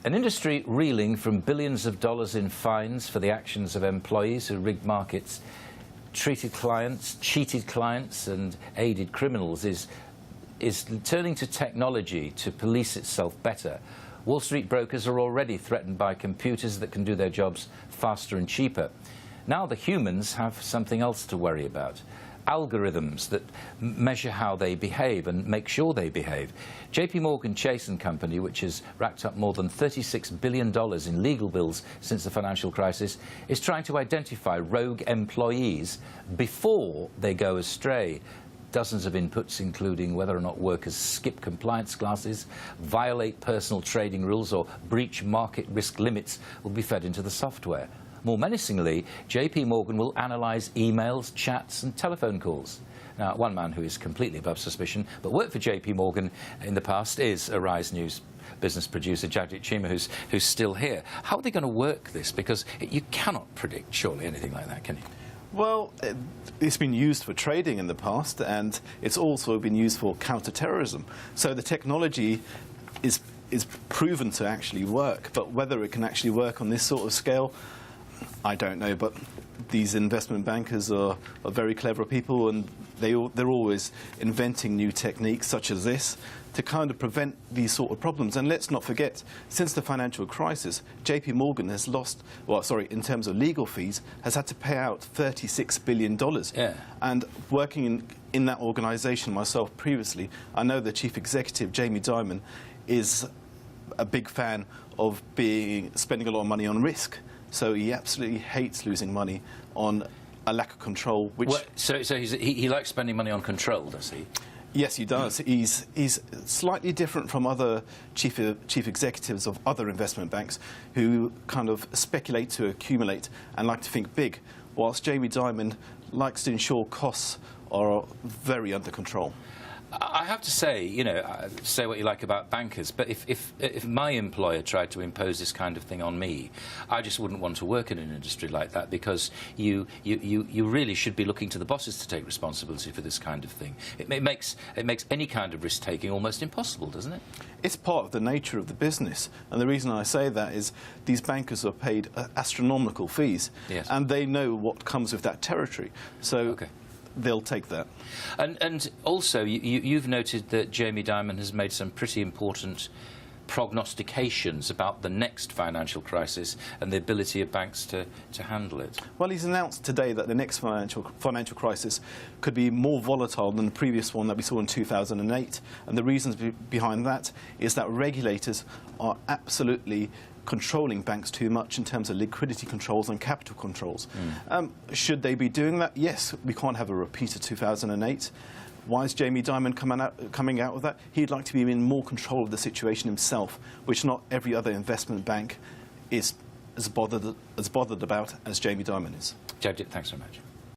An industry reeling from billions of dollars in fines for the actions of employees who rigged markets, treated clients, cheated clients and aided criminals is turning to technology to police itself better. Wall Street brokers are already threatened by computers that can do their jobs faster and cheaper. Now the humans have something else to worry about. Algorithms that measure how they behave and make sure they behave. JPMorgan Chase & Company, which has racked up more than $36 billion in legal bills since the financial crisis, is trying to identify rogue employees before they go astray. Dozens of inputs, including whether or not workers skip compliance classes, violate personal trading rules or breach market risk limits, will be fed into the software. More menacingly, JPMorgan will analyse emails, chats and telephone calls. Now, one man who is completely above suspicion, but worked for JPMorgan in the past, is Arise News business producer Jagdip Cheema, who's still here. How are they going to work this? Because you cannot predict, surely, anything like that, can you? Well, it's been used for trading in the past, and it's also been used for counter-terrorism. So the technology is proven to actually work, but whether it can actually work on this sort of scale, I don't know. But these investment bankers are very clever people, and they're always inventing new techniques such as this to kind of prevent these sort of problems. And let's not forget, since the financial crisis, JPMorgan has lost, well, sorry, in terms of legal fees, has had to pay out $36 billion. Yeah. And working in that organisation myself previously, I know the chief executive, Jamie Dimon, is a big fan of spending a lot of money on risk. So he absolutely hates losing money on a lack of control. Which so he likes spending money on control, does he? Yes, he does. He's slightly different from other chief executives of other investment banks who kind of speculate to accumulate and like to think big, whilst Jamie Dimon likes to ensure costs are very under control. I have to say, you know, say what you like about bankers, but if my employer tried to impose this kind of thing on me, I just wouldn't want to work in an industry like that, because you really should be looking to the bosses to take responsibility for this kind of thing. It makes any kind of risk-taking almost impossible, doesn't it? It's part of the nature of the business, and the reason I say that is these bankers are paid astronomical fees, yes, and they know what comes with that territory. So. Okay. They'll take that. And also, you've noted that Jamie Dimon has made some pretty important prognostications about the next financial crisis and the ability of banks to handle it. Well, he's announced today that the next financial crisis could be more volatile than the previous one that we saw in 2008. And the reasons behind that is that regulators are absolutely controlling banks too much in terms of liquidity controls and capital controls. Should they be doing that? Yes, we can't have a repeat of 2008. Why is Jamie Dimon coming out with that? He'd like to be in more control of the situation himself, which not every other investment bank is as bothered about as Jamie Dimon is. Jagdip, thanks so much.